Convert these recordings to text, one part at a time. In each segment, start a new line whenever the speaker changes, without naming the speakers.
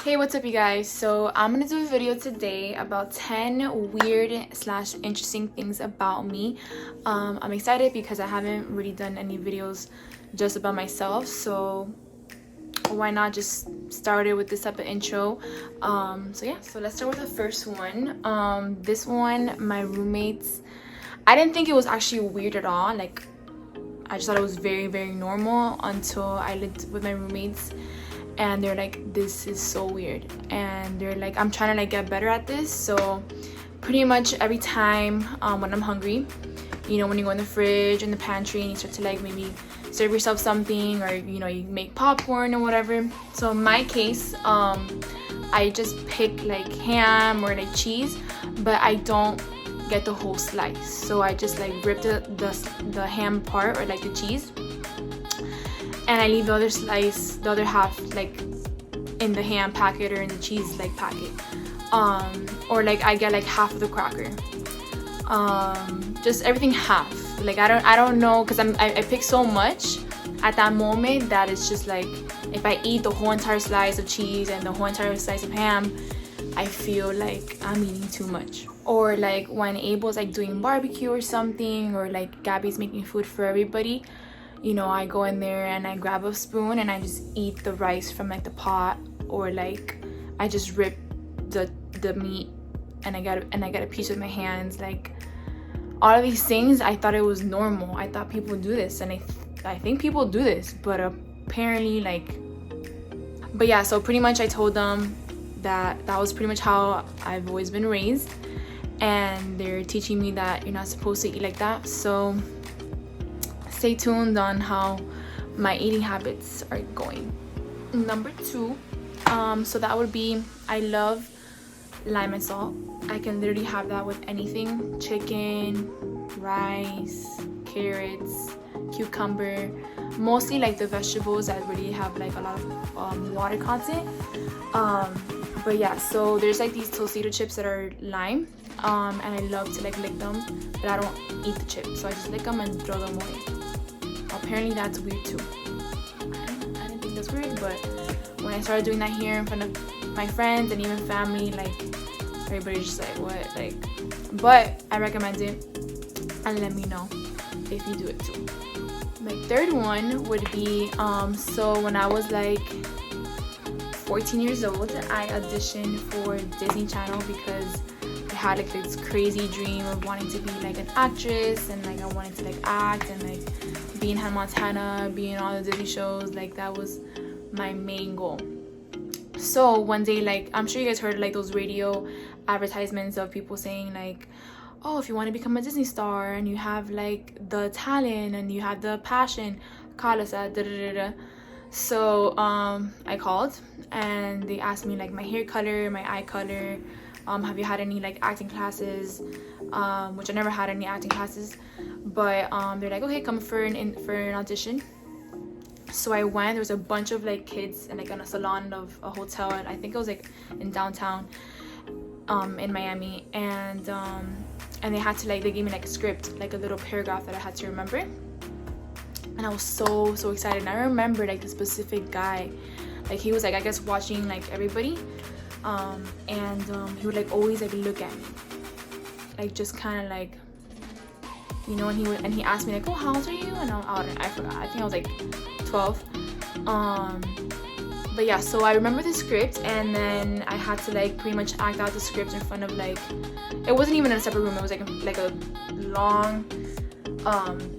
Hey, what's up you guys? So I'm gonna do a video today about 10 weird slash interesting things about me. I'm excited because I haven't really done any videos just about myself, so why not just start it with this type of intro. So let's start with the first one. This one, my roommates, I didn't think it was actually weird at all. Like, I just thought it was very normal until I lived with my roommates and they're like, this is so weird, and they're like, I'm trying to like get better at this. So pretty much every time when I'm hungry, you know, when you go in the fridge, in the pantry, and you start to like maybe serve yourself something, or you know, you make popcorn or whatever. So in my case, I just pick like ham or like cheese, but I don't get the whole slice. So I just like rip the ham part, or like the cheese, and I leave the other slice, the other half, like in the ham packet or in the cheese like packet. Or like I get like half of the cracker. Just everything half. Like I don't know, because I pick so much at that moment that it's just like, if I eat the whole entire slice of cheese and the whole entire slice of ham, I feel like I'm eating too much. Or like when Abel's like doing barbecue or something, or like Gabby's making food for everybody, you know, I go in there and I grab a spoon and I just eat the rice from like the pot, or like I just rip the meat and I get a piece with my hands. Like all of these things, I thought it was normal. I thought people do this, and I think people do this, but apparently but yeah. So pretty much I told them that was pretty much how I've always been raised, and they're teaching me that you're not supposed to eat like that. So stay tuned on how my eating habits are going. Number 2, so that would be, I love lime and salt. I can literally have that with anything: chicken, rice, carrots, cucumber, mostly like the vegetables that really have like a lot of water content. But yeah, so there's like these Tostito chips that are lime, and I love to like lick them, but I don't eat the chips, so I just lick them and throw them away. Apparently that's weird too. I didn't think that's weird, but when I started doing that here in front of my friends and even family, like everybody's just like, what? Like, but I recommend it, and let me know if you do it too. My third one would be, so when I was like 14 years old, I auditioned for Disney Channel because I had like this crazy dream of wanting to be like an actress, and like I wanted to like act and like be in Hannah Montana, be in all the Disney shows. Like that was my main goal. So one day, like, I'm sure you guys heard like those radio advertisements of people saying like, oh, if you want to become a Disney star and you have like the talent and you have the passion, call us at da-da-da-da. So I called, and they asked me like my hair color, my eye color, have you had any like acting classes, which I never had any acting classes, but they're like, okay, come for an audition. So I went. There was a bunch of like kids and like in a salon of a hotel, and I think it was like in downtown in Miami, and they had to like, they gave me like a script, like a little paragraph that I had to remember, and I was so excited. And I remember like the specific guy, like he was like, I guess, watching like everybody, and he would like always like look at me, like just kind of like, you know, and he asked me like, oh, how old are you? And I forgot, I think I was like 12. But yeah, so I remember the script, and then I had to like pretty much act out the script in front of like, it wasn't even in a separate room, it was like a long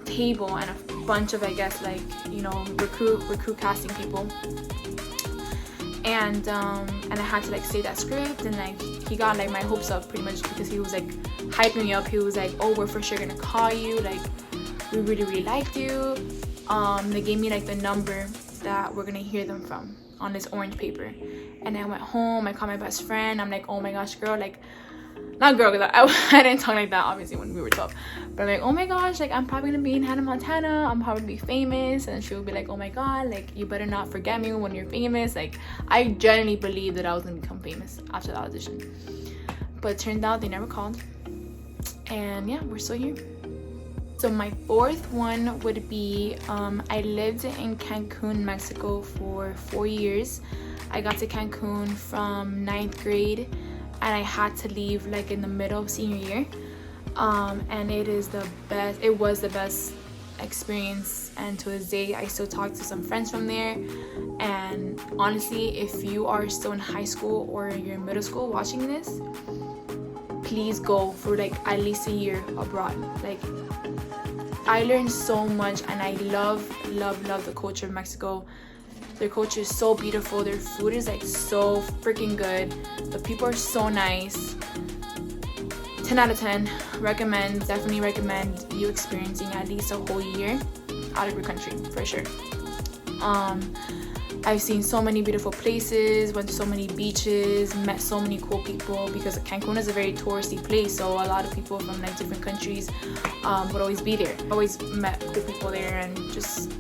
table and a bunch of, I guess, like, you know, recruit casting people, and I had to like say that script, and like he got like my hopes up pretty much, because he was like hyping me up. He was like, oh, we're for sure gonna call you, like we really liked you. They gave me like the number that we're gonna hear them from on this orange paper, and I went home, I called my best friend. I'm like, oh my gosh, girl, like, not girl, because I didn't talk like that obviously when we were 12, but I'm like, oh my gosh, like I'm probably gonna be in Hannah Montana, I'm probably gonna be famous. And she would be like, oh my god, like you better not forget me when you're famous. Like I genuinely believed that I was gonna become famous after the audition, but it turned out they never called, and yeah, we're still here. So my fourth one would be, I lived in Cancun, Mexico for 4 years. I got to Cancun from 9th grade, and I had to leave like in the middle of senior year. And it was the best experience, and to this day I still talk to some friends from there. And honestly, if you are still in high school or you're in middle school watching this, please go for like at least a year abroad. Like, I learned so much, and I love the culture of Mexico. Their culture is so beautiful, their food is like so freaking good, the people are so nice. 10 out of 10. Definitely recommend you experiencing at least a whole year out of your country, for sure. I've seen so many beautiful places, went to so many beaches, met so many cool people, because Cancun is a very touristy place, so a lot of people from like different countries would always be there. Always met cool people there, and just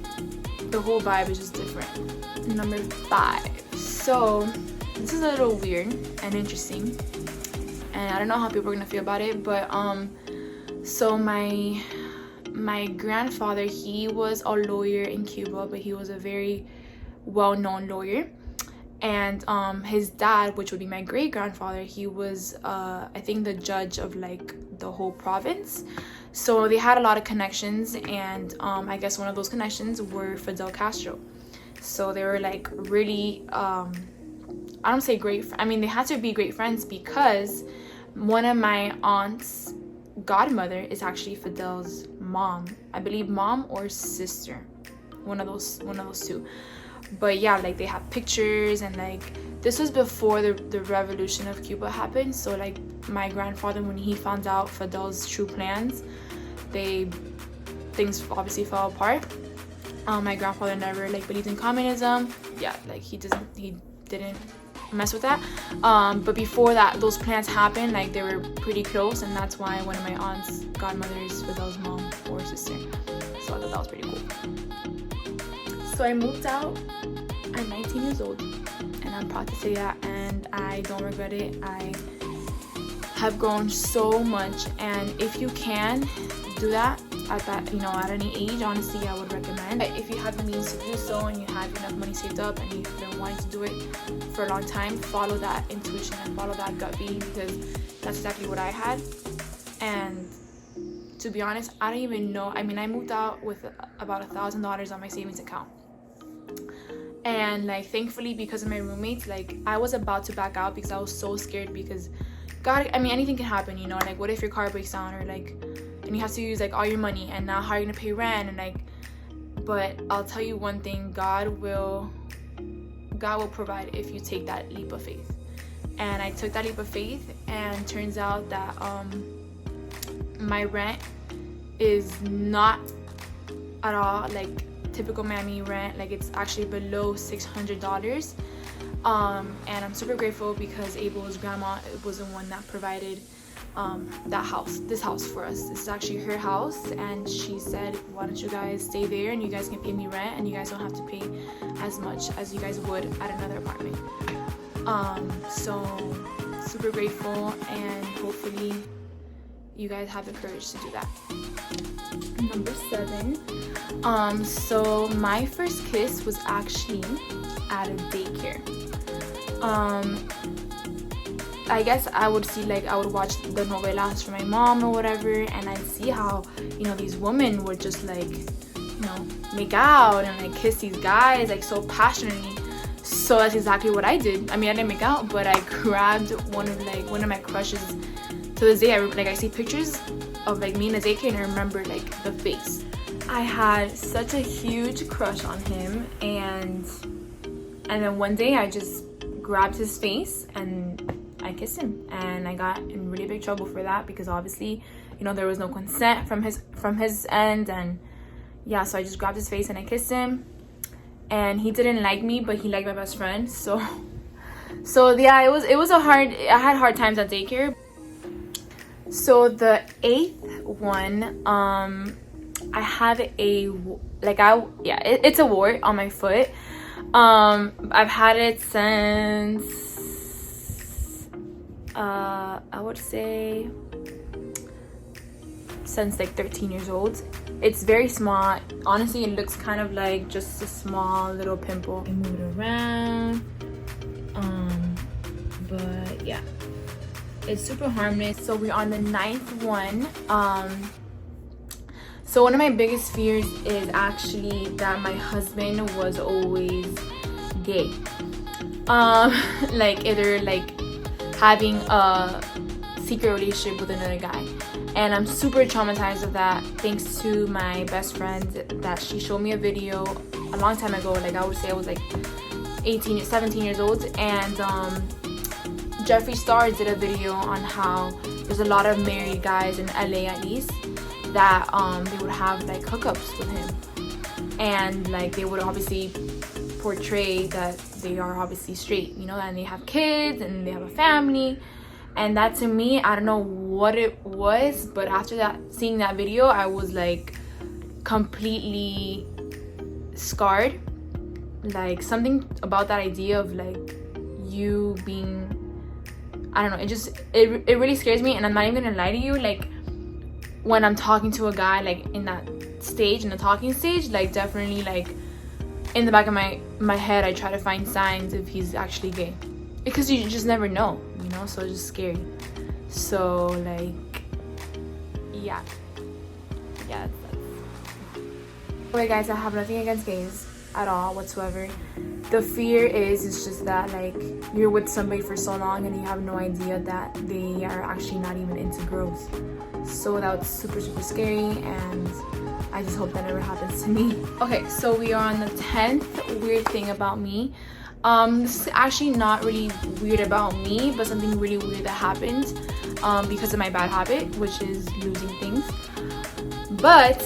the whole vibe is just different. Number 5. So this is a little weird and interesting, and I don't know how people are gonna feel about it, but so my grandfather, he was a lawyer in Cuba, but he was a very well-known lawyer. And his dad, which would be my great-grandfather, he was I think the judge of like the whole province. So they had a lot of connections, and I guess one of those connections were Fidel Castro. So they were like really I don't say great, I mean they had to be great friends, because one of my aunt's godmother is actually Fidel's mom, I believe, mom or sister, one of those two. But yeah, like they have pictures, and like this was before the revolution of Cuba happened. So like my grandfather, when he found out Fidel's true plans, things obviously fell apart. My grandfather never like believed in communism. Yeah, like he didn't mess with that. But before that, those plans happened, like they were pretty close, and that's why one of my aunt's godmothers was Fidel's mom or sister. So I thought that was pretty cool. So I moved out at 19 years old, and I'm proud to say that, and I don't regret it. I have grown so much, and if you can do that at that, at any age, honestly, I would recommend. If you have the means to do so, and you have enough money saved up, and you've been wanting to do it for a long time, follow that intuition and follow that gut feeling, because that's exactly what I had. And to be honest, I don't even know. I mean, I moved out with about $1,000 on my savings account. And like thankfully, because of my roommates, like I was about to back out because I was so scared, because God, I mean, anything can happen, like what if your car breaks down, or like, and you have to use like all your money, and now how are you gonna pay rent, and like, but I'll tell you one thing, God will provide if you take that leap of faith. And I took that leap of faith, and turns out that my rent is not at all like typical Miami rent. Like it's actually below $600. And I'm super grateful, because Abel's grandma was the one that provided this house for us. This is actually her house, and she said, why don't you guys stay there, and you guys can pay me rent, and you guys don't have to pay as much as you guys would at another apartment. So super grateful, and hopefully you guys have the courage to do that. Number 7. So my first kiss was actually at a daycare. I guess I would watch the novelas for my mom or whatever, and I'd see how, these women would just like, make out and like kiss these guys like so passionately. So that's exactly what I did. I mean, I didn't make out, but I grabbed one of my crushes. To this day, I see pictures of like me in a daycare, and I remember like the face. I had such a huge crush on him, and then one day I just grabbed his face and I kissed him, and I got in really big trouble for that, because obviously, there was no consent from his end, and yeah, so I just grabbed his face and I kissed him, and he didn't like me, but he liked my best friend. So yeah, it was I had hard times at daycare. So the 8th one, I have it's a wart on my foot. I've had it since I would say since like 13 years old. It's very small. Honestly, it looks kind of like just a small little pimple. I move it around. But yeah, it's super harmless. So we're on the 9th one. So one of my biggest fears is actually that my husband was always gay. Like either like having a secret relationship with another guy, and I'm super traumatized of that, thanks to my best friend that she showed me a video a long time ago. Like I would say I was like 17 years old, and Jeffree Star did a video on how there's a lot of married guys in LA at least that they would have like hookups with him, and like they would obviously portray that they are obviously straight, you know, and they have kids and they have a family. And that, to me, I don't know what it was, but after that, seeing that video, I was like completely scarred. Like something about that idea of like you being, I don't know, it really scares me. And I'm not even gonna lie to you, like when I'm talking to a guy, like in that stage, in the talking stage, like definitely like in the back of my head, I try to find signs if he's actually gay, because you just never know, you know. So it's just scary. So like yeah, that's okay guys, I have nothing against gays at all whatsoever. The fear is, it's just that like you're with somebody for so long and you have no idea that they are actually not even into girls. So that was super scary, and I just hope that never happens to me. Okay, so we are on the 10th weird thing about me. This is actually not really weird about me, but something really weird that happened because of my bad habit, which is losing things. But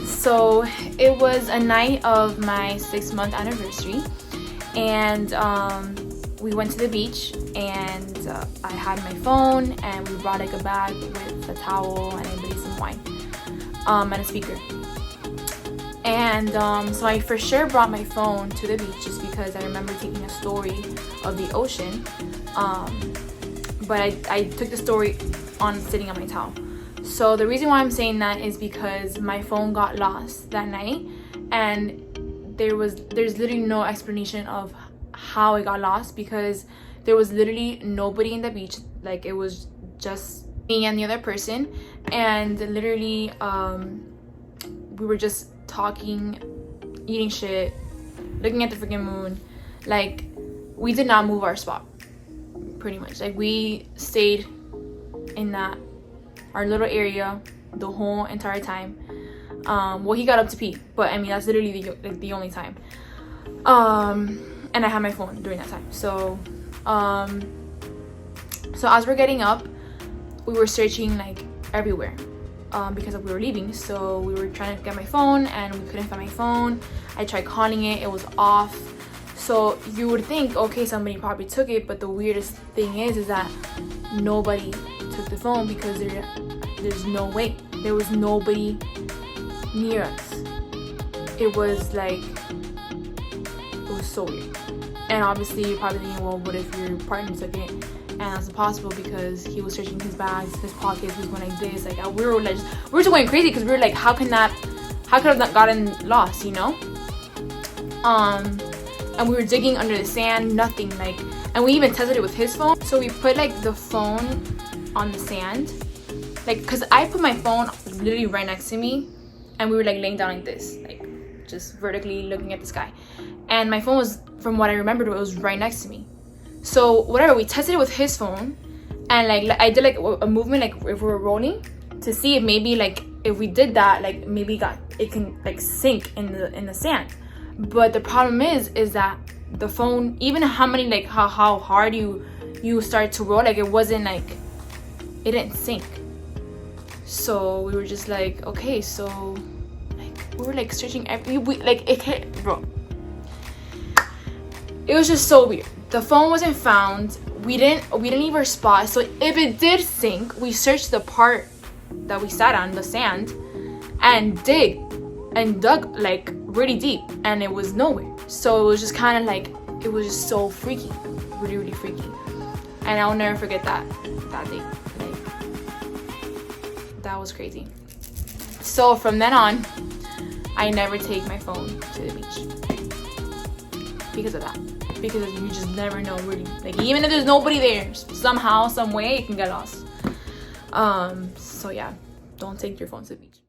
so it was a night of my 6-month anniversary, and we went to the beach, and I had my phone, and we brought like a bag with a towel and I made some wine and a speaker. And so I for sure brought my phone to the beach just because I remember taking a story of the ocean, but I took the story on sitting on my towel. So the reason why I'm saying that is because my phone got lost that night, and there's literally no explanation of how it got lost, because there was literally nobody in the beach. Like it was just me and the other person, and literally we were just talking, eating shit, looking at the freaking moon. Like we did not move our spot, pretty much. Like we stayed in that our little area the whole entire time. Well, he got up to pee, but I mean that's literally the only time. And I had my phone during that time. So as we're getting up, we were searching like everywhere because we were leaving. So we were trying to get my phone and we couldn't find my phone. I tried calling it, it was off. So you would think, okay, somebody probably took it, but the weirdest thing is that nobody took the phone, because there's no way. There was nobody near us. It was like, it was so weird. And obviously you're probably thinking, well, what if your partner took it? And that's impossible, because he was searching his bags, his pockets, he was going like this. Like we were just going crazy, because we were like, how could have not gotten lost, you know? And we were digging under the sand, nothing. Like, and we even tested it with his phone. So we put like the phone on the sand, like, because I put my phone literally right next to me, and we were like laying down like this, like just vertically looking at the sky. And my phone was, from what I remembered, it was right next to me. So whatever, we tested it with his phone, and like I did like a movement, like if we were rolling, to see if maybe like if we did that, like maybe it can like sink in the sand. But the problem is that the phone, even how hard you start to roll, like it wasn't like, it didn't sink. So we were just like, okay, so like we were like searching like it hit, bro. It was just so weird. The phone wasn't found. We didn't leave our spot. So if it did sink, we searched the part that we sat on, the sand, and dug like really deep, and it was nowhere. So it was just kind of like, it was just so freaky, really freaky. And I'll never forget that day. Like, that was crazy. So from then on, I never take my phone to the beach because of that. because you just never know really. Like even if there's nobody there, somehow, some way, it can get lost. So yeah, don't take your phone to the beach.